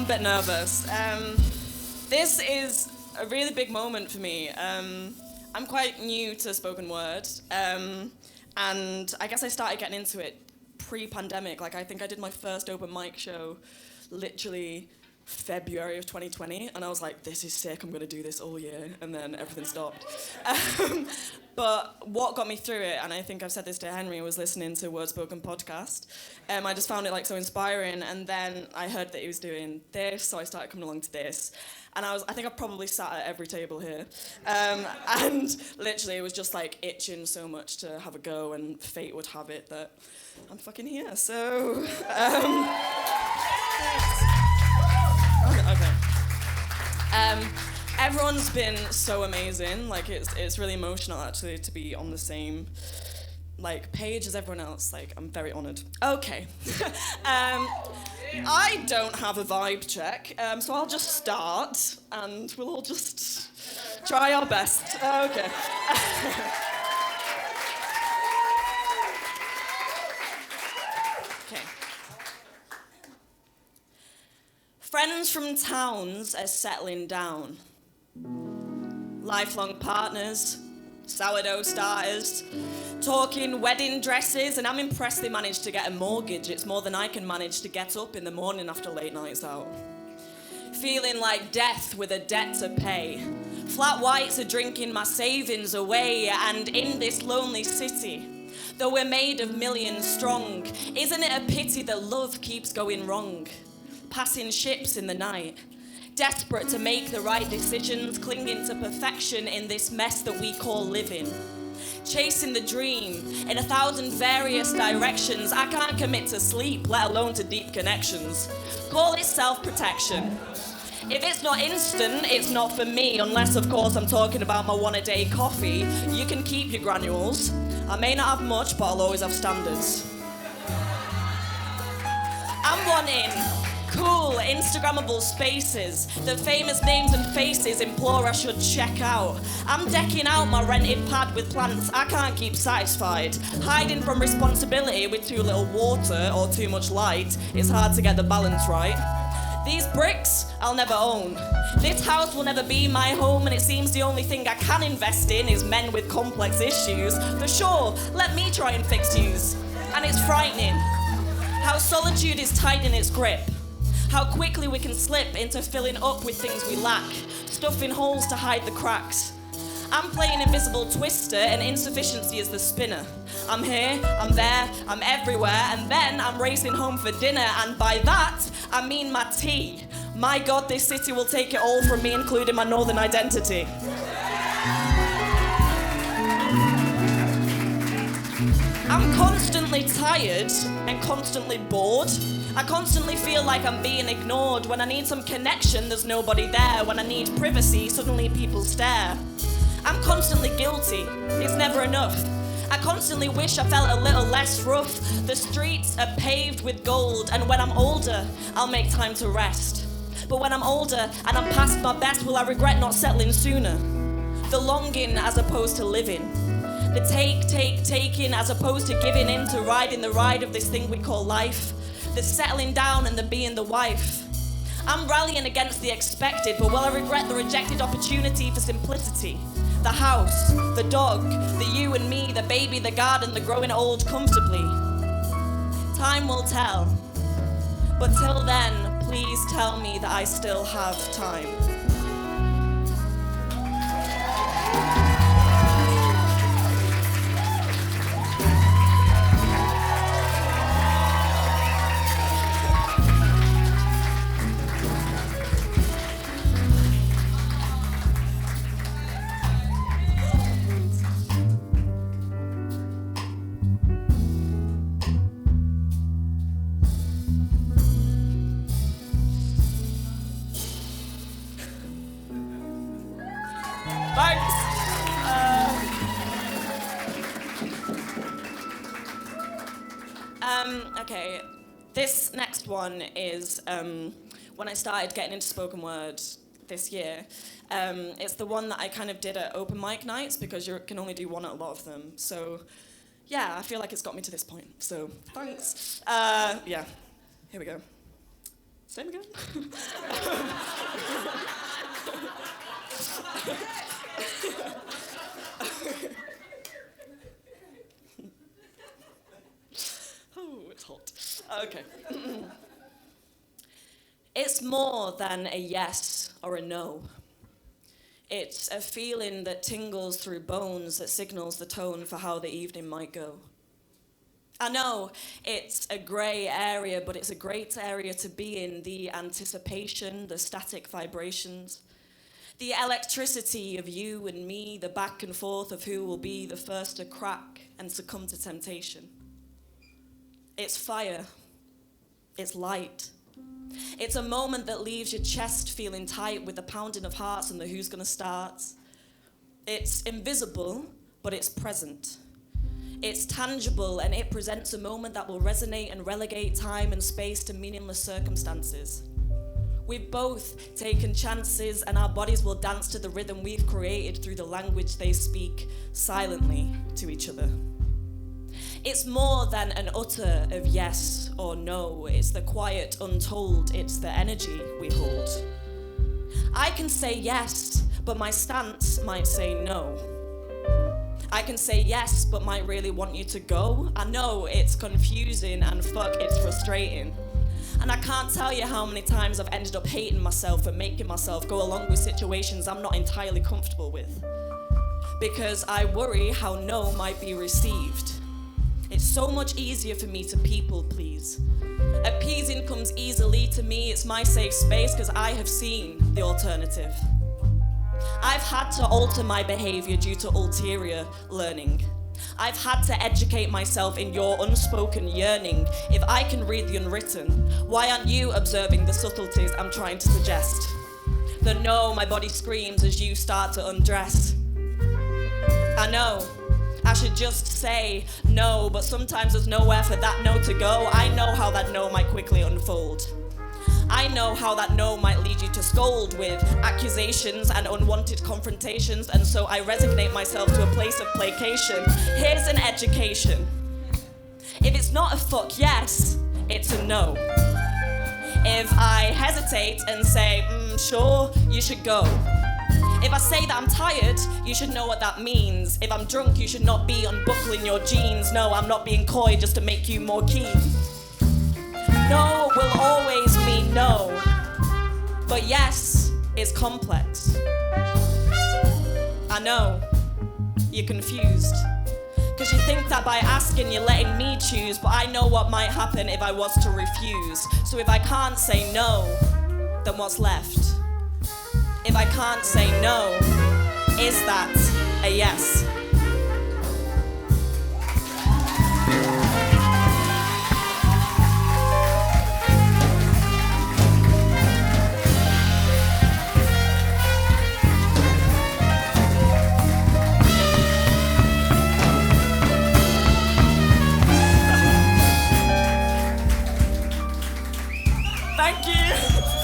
bit nervous. This is a really big moment for me. I'm quite new to spoken word, and I guess I started getting into it pre-pandemic. Like, I think I did my first open mic show literally February of 2020, and I was like, this is sick, I'm gonna do this all year, and then everything stopped. But what got me through it, and I think I've said this to Henry, was listening to Word Spoken podcast. I just found it like so inspiring, and then I heard that he was doing this, so I started coming along to this. And I think I probably sat at every table here. And literally it was just like itching so much to have a go, and fate would have it that I'm fucking here, so... Okay. Everyone's been so amazing. Like, it's really emotional actually to be on the same like page as everyone else. Like, I'm very honoured. Okay. I don't have a vibe check, so I'll just start and we'll all just try our best. Okay. Okay. Friends from towns are settling down. Lifelong partners, sourdough starters, talking wedding dresses, and I'm impressed they managed to get a mortgage. It's more than I can manage to get up in the morning after late nights out. Feeling like death with a debt to pay. Flat whites are drinking my savings away, and in this lonely city, though we're made of millions strong, isn't it a pity that love keeps going wrong? Passing ships in the night, desperate to make the right decisions, clinging to perfection in this mess that we call living. Chasing the dream in 1,000 various directions. I can't commit to sleep, let alone to deep connections. Call it self-protection. If it's not instant, it's not for me, unless of course I'm talking about my one-a-day coffee. You can keep your granules. I may not have much, but I'll always have standards. I'm wanting cool, Instagrammable spaces that famous names and faces implore I should check out. I'm decking out my rented pad with plants I can't keep satisfied. Hiding from responsibility with too little water or too much light, it's hard to get the balance right. These bricks, I'll never own. This house will never be my home, and it seems the only thing I can invest in is men with complex issues. For sure, let me try and fix yous. And it's frightening how solitude is tight in its grip. How quickly we can slip into filling up with things we lack, stuffing holes to hide the cracks. I'm playing invisible twister, and insufficiency is the spinner. I'm here, I'm there, I'm everywhere, and then I'm racing home for dinner, and by that, I mean my tea. My God, this city will take it all from me, including my northern identity. I'm constantly tired and constantly bored. I constantly feel like I'm being ignored. When I need some connection, there's nobody there. When I need privacy, suddenly people stare. I'm constantly guilty. It's never enough. I constantly wish I felt a little less rough. The streets are paved with gold, and when I'm older, I'll make time to rest. But when I'm older and I'm past my best, will I regret not settling sooner? The longing as opposed to living. The taking as opposed to giving in to riding the ride of this thing we call life. The settling down and the being the wife. I'm rallying against the expected, but will I regret the rejected opportunity for simplicity? The house, the dog, the you and me, the baby, the garden, the growing old comfortably. Time will tell. But till then, please tell me that I still have time. Thanks. Okay, this next one is when I started getting into spoken word this year. It's the one that I kind of did at open mic nights because you can only do one at a lot of them. So yeah, I feel like it's got me to this point. So thanks. Yeah, here we go. Same again? Oh, it's hot. Okay. It's more than a yes or a no. It's a feeling that tingles through bones that signals the tone for how the evening might go. I know it's a grey area, but it's a great area to be in. The anticipation, the static vibrations, the electricity of you and me, the back and forth of who will be the first to crack and succumb to temptation. It's fire. It's light. It's a moment that leaves your chest feeling tight with the pounding of hearts and the who's gonna start. It's invisible, but it's present. It's tangible, and it presents a moment that will resonate and relegate time and space to meaningless circumstances. We've both taken chances, and our bodies will dance to the rhythm we've created through the language they speak silently to each other. It's more than an utter of yes or no. It's the quiet untold. It's the energy we hold. I can say yes, but my stance might say no. I can say yes, but might really want you to go. I know it's confusing and fuck, it's frustrating. And I can't tell you how many times I've ended up hating myself and making myself go along with situations I'm not entirely comfortable with. Because I worry how no might be received. It's so much easier for me to people please. Appeasing comes easily to me. It's my safe space because I have seen the alternative. I've had to alter my behavior due to ulterior learning. I've had to educate myself in your unspoken yearning. If I can read the unwritten, why aren't you observing the subtleties I'm trying to suggest? The no my body screams as you start to undress. I know I should just say no, but sometimes there's nowhere for that no to go. I know how that no might quickly unfold. I know how that no might lead you to scold with accusations and unwanted confrontations, and so I resignate myself to a place of placation. Here's an education. If it's not a fuck yes, it's a no. If I hesitate and say, sure, you should go. If I say that I'm tired, you should know what that means. If I'm drunk, you should not be unbuckling your jeans. No, I'm not being coy just to make you more keen. No will always mean no, but yes is complex. I know, you're confused, because you think that by asking you're letting me choose, but I know what might happen if I was to refuse. So if I can't say no, then what's left? If I can't say no, is that a yes? Thank you.